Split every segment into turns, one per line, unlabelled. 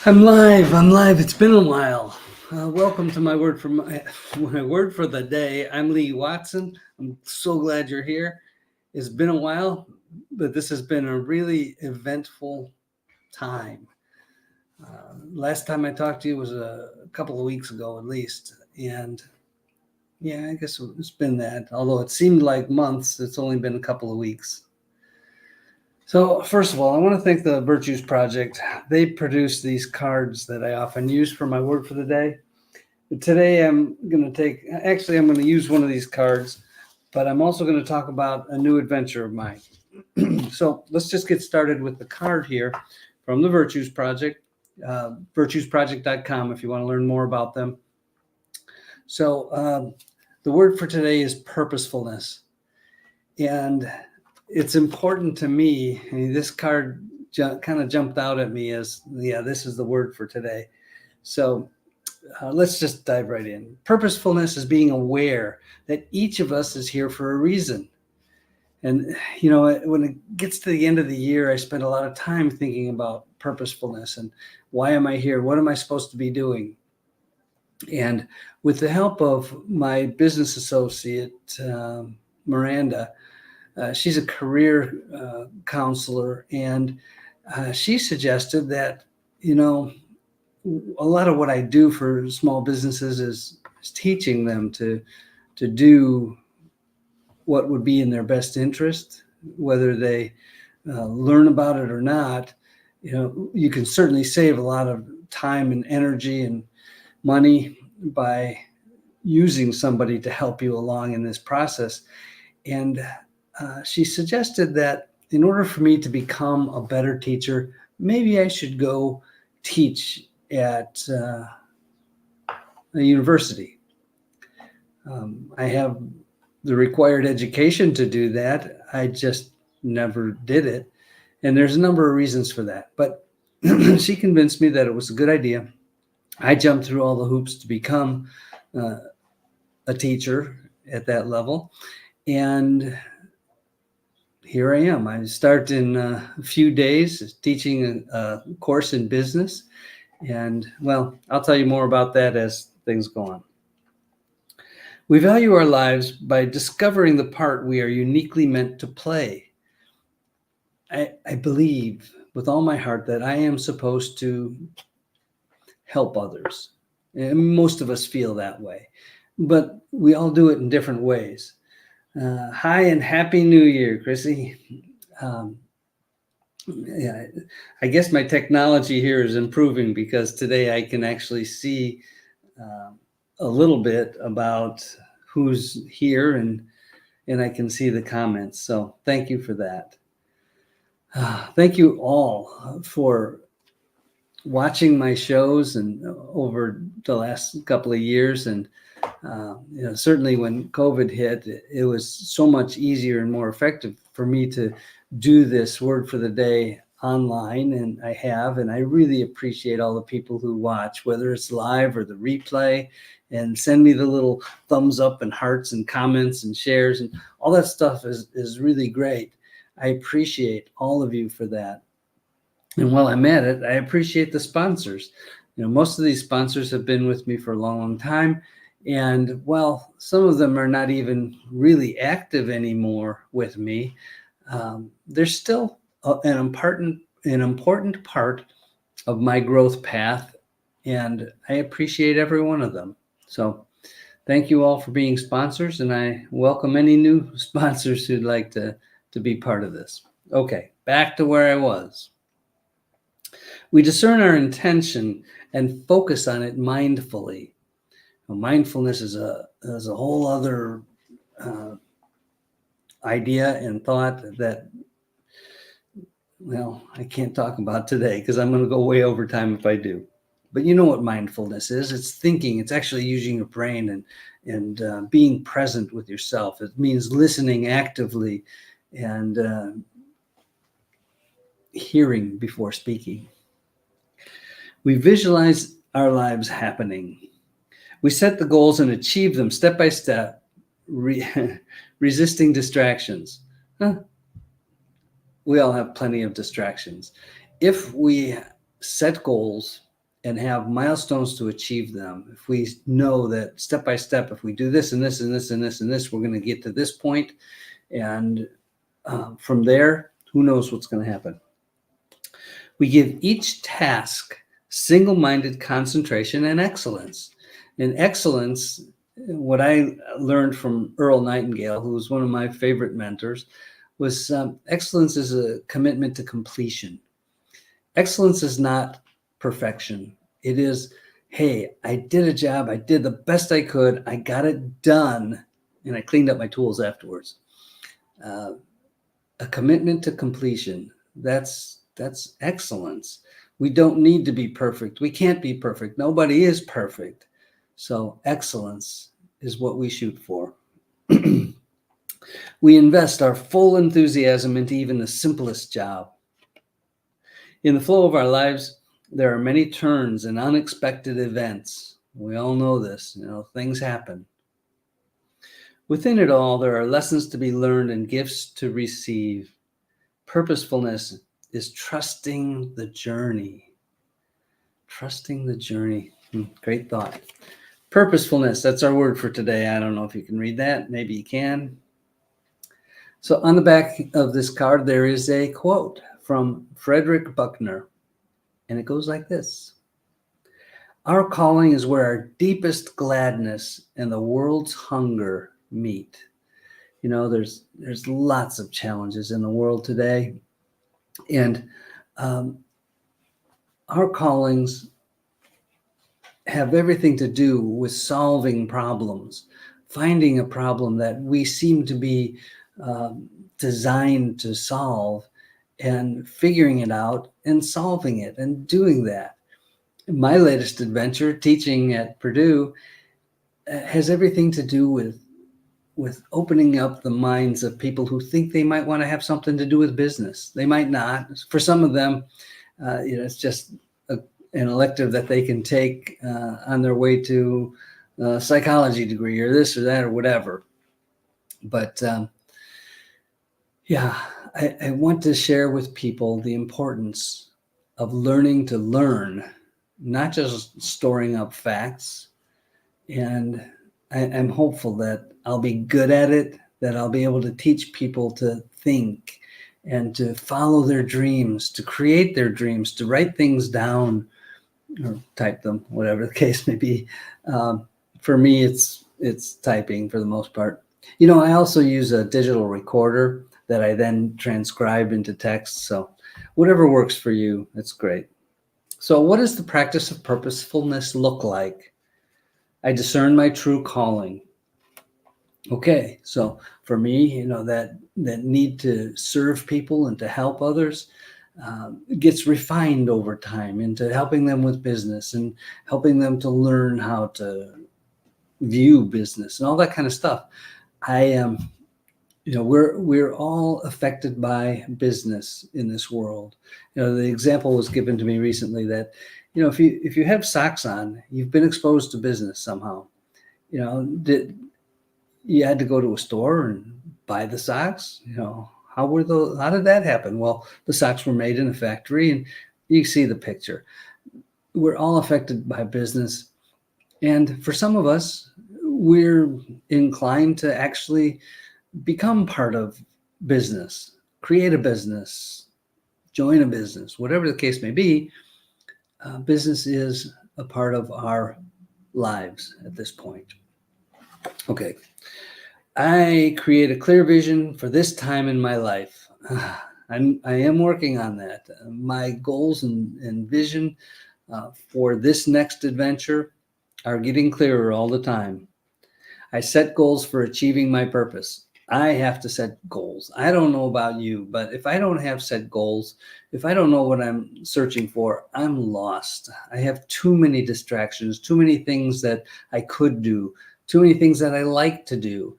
I'm live. I'm live. It's been a while. Welcome to my word for the day. I'm Lee Watson. I'm so glad you're here. It's been a while, but this has been a really eventful time. Last time I talked to you was a couple of weeks ago, at least, and yeah, I guess it's been that. Although it seemed like months, it's only been a couple of weeks. So, first of all, I want to thank the Virtues Project. They produce these cards that I often use for my word for the day. Today, I'm going to use one of these cards, but I'm also going to talk about a new adventure of mine. So, let's just get started with the card here from the Virtues Project, virtuesproject.com if you want to learn more about them. So, the word for today is purposefulness. And it's important to me. I mean, this card kind of jumped out at me as, this is the word for today. So let's just dive right in. Purposefulness is being aware that each of us is here for a reason. And, when it gets to the end of the year, I spend a lot of time thinking about purposefulness and why am I here? What am I supposed to be doing? And with the help of my business associate, Miranda, she's a career counselor, and she suggested that, a lot of what I do for small businesses is teaching them to do what would be in their best interest, whether they learn about it or not. You can certainly save a lot of time and energy and money by using somebody to help you along in this process. And she suggested that in order for me to become a better teacher, maybe I should go teach at a university. I have the required education to do that. I just never did it. And there's a number of reasons for that. But she convinced me that it was a good idea. I jumped through all the hoops to become a teacher at that level. And here I am. I start in a few days teaching a course in business. And well, I'll tell you more about that as things go on. We value our lives by discovering the part we are uniquely meant to play. I believe with all my heart that I am supposed to help others. And most of us feel that way, but we all do it in different ways. Hi and happy New Year, Chrissy. Yeah, I guess my technology here is improving because today I can actually see a little bit about who's here and I can see the comments. So thank you for that. Thank you all for watching my shows and over the last couple of years. And certainly when COVID hit, it was so much easier and more effective for me to do this word for the day online, and I really appreciate all the people who watch, whether it's live or the replay, and send me the little thumbs up and hearts and comments and shares, and all that stuff is really great. I appreciate all of you for that. And while I'm at it, I appreciate the sponsors. Most of these sponsors have been with me for a long, long time. And while some of them are not even really active anymore with me, they're still an important part of my growth path. And I appreciate every one of them. So thank you all for being sponsors. And I welcome any new sponsors who'd like to be part of this. Okay, back to where I was. We discern our intention and focus on it mindfully. Mindfulness is a whole other idea and thought that, well, I can't talk about today because I'm going to go way over time if I do. But you know what mindfulness is? It's thinking. It's actually using your brain and being present with yourself. It means listening actively and hearing before speaking. We visualize our lives happening. We set the goals and achieve them step by step, resisting distractions. We all have plenty of distractions. If we set goals and have milestones to achieve them, if we know that step by step, if we do this and this and this and this and this, we're going to get to this point, and from there, who knows what's going to happen. We give each task single-minded concentration and excellence. And excellence, what I learned from Earl Nightingale, who was one of my favorite mentors, was excellence is a commitment to completion. Excellence is not perfection. It is, hey, I did a job. I did the best I could. I got it done, and I cleaned up my tools afterwards. A commitment to completion. That's excellence. We don't need to be perfect. We can't be perfect. Nobody is perfect. So excellence is what we shoot for. We invest our full enthusiasm into even the simplest job. In the flow of our lives, there are many turns and unexpected events. We all know this. Things happen. Within it all, there are lessons to be learned and gifts to receive. Purposefulness is trusting the journey. Trusting the journey. Great thought. Purposefulness, that's our word for today. I don't know if you can read that. Maybe you can. So on the back of this card, there is a quote from Frederick Buechner, and it goes like this. Our calling is where our deepest gladness and the world's hunger meet. There's lots of challenges in the world today, and our callings have everything to do with solving problems, finding a problem that we seem to be designed to solve, and figuring it out and solving it and doing that. My latest adventure, teaching at Purdue, has everything to do with opening up the minds of people who think they might want to have something to do with business. They might not. For some of them, it's just an elective that they can take on their way to a psychology degree or this or that or whatever. But I want to share with people the importance of learning to learn, not just storing up facts. And I'm hopeful that I'll be good at it, that I'll be able to teach people to think and to follow their dreams, to create their dreams, to write things down or type them, whatever the case may be. For me, it's typing for the most part. I also use a digital recorder that I then transcribe into text. So whatever works for you, it's great. So what does the practice of purposefulness look like? I discern my true calling. Okay, so for me, that need to serve people and to help others gets refined over time into helping them with business and helping them to learn how to view business and all that kind of stuff. We're all affected by business in this world. The example was given to me recently that, if you have socks on, you've been exposed to business somehow. You had to go to a store and buy the socks. How did that happen? Well, the socks were made in a factory, and you see the picture. We're all affected by business, and for some of us, we're inclined to actually become part of business, create a business, join a business, whatever the case may be. Business is a part of our lives at this point. Okay. I create a clear vision for this time in my life. I am working on that. My goals and vision for this next adventure are getting clearer all the time. I set goals for achieving my purpose. I have to set goals. I don't know about you, but if I don't have set goals, if I don't know what I'm searching for, I'm lost. I have too many distractions, too many things that I could do, too many things that I like to do.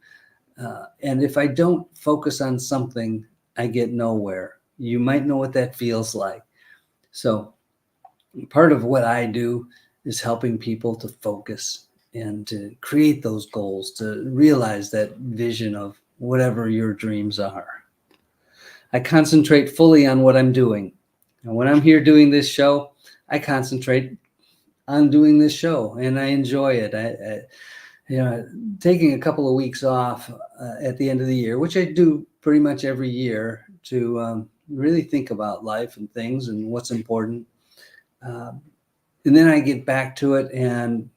And if I don't focus on something, I get nowhere. You might know what that feels like. So part of what I do is helping people to focus and to create those goals, to realize that vision of whatever your dreams are. I concentrate fully on what I'm doing. And when I'm here doing this show, I concentrate on doing this show, and I enjoy it. Taking a couple of weeks off at the end of the year, which I do pretty much every year, to really think about life and things and what's important. And then I get back to it and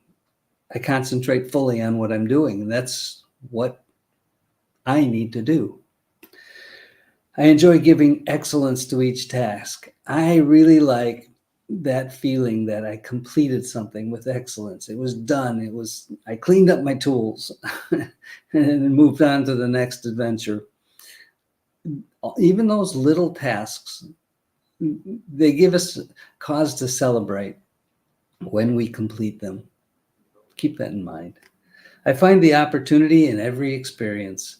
I concentrate fully on what I'm doing. And that's what I need to do. I enjoy giving excellence to each task. I really like that feeling that I completed something with excellence. It was done. I cleaned up my tools and moved on to the next adventure. Even those little tasks, they give us cause to celebrate when we complete them. Keep that in mind. I find the opportunity in every experience.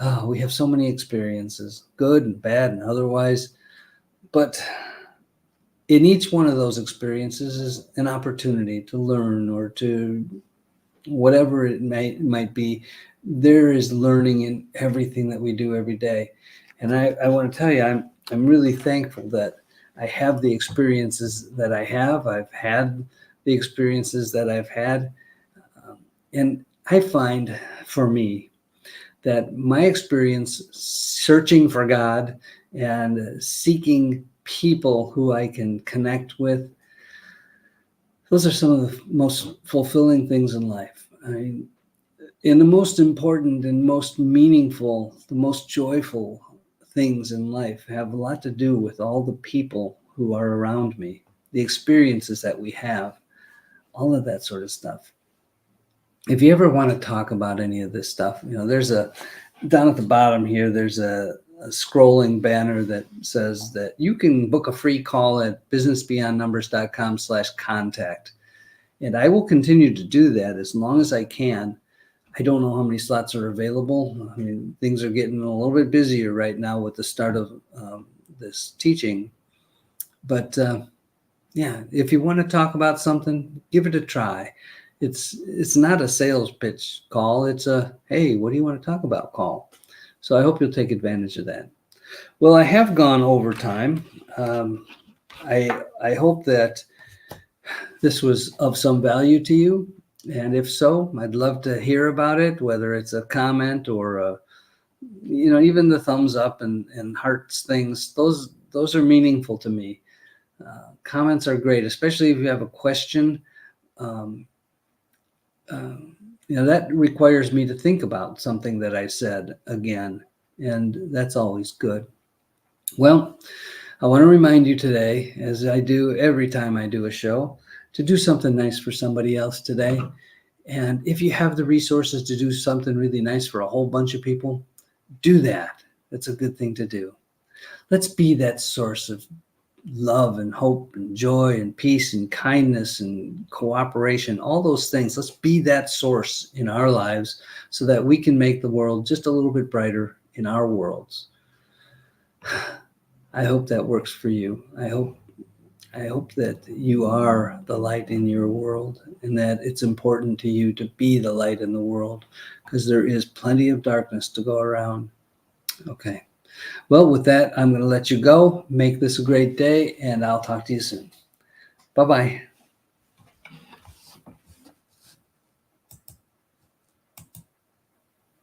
Oh, we have so many experiences, good and bad and otherwise, but in each one of those experiences is an opportunity to learn, or to whatever it might be. There is learning in everything that we do every day. And I want to tell you, I'm really thankful that I have the experiences that I have. I've had the experiences that I've had. And I find, for me, that my experience searching for God and seeking people who I can connect with, those are some of the most fulfilling things in life. I mean, and the most important and most meaningful, the most joyful things in life have a lot to do with all the people who are around me, the experiences that we have, all of that sort of stuff. If you ever want to talk about any of this stuff, there's down at the bottom here, there's a scrolling banner that says that you can book a free call at businessbeyondnumbers.com/contact. And I will continue to do that as long as I can. I don't know how many slots are available. I mean, things are getting a little bit busier right now with the start of this teaching. But yeah, if you want to talk about something, give it a try. It's not a sales pitch call. It's a, hey, what do you want to talk about call. So I hope you'll take advantage of that. Well, I have gone over time. I hope that this was of some value to you. And if so, I'd love to hear about it, whether it's a comment or even the thumbs up and hearts things. Those are meaningful to me. Comments are great, especially if you have a question. That requires me to think about something that I said again, and that's always good. Well, I want to remind you today, as I do every time I do a show, to do something nice for somebody else today. And if you have the resources to do something really nice for a whole bunch of people, do that. That's a good thing to do. Let's be that source of love and hope and joy and peace and kindness and cooperation, all those things. Let's be that source in our lives so that we can make the world just a little bit brighter in our worlds. I hope that works for you. I hope that you are the light in your world, and that it's important to you to be the light in the world, because there is plenty of darkness to go around. Okay. Well, with that, I'm going to let you go. Make this a great day, and I'll talk to you soon. Bye-bye.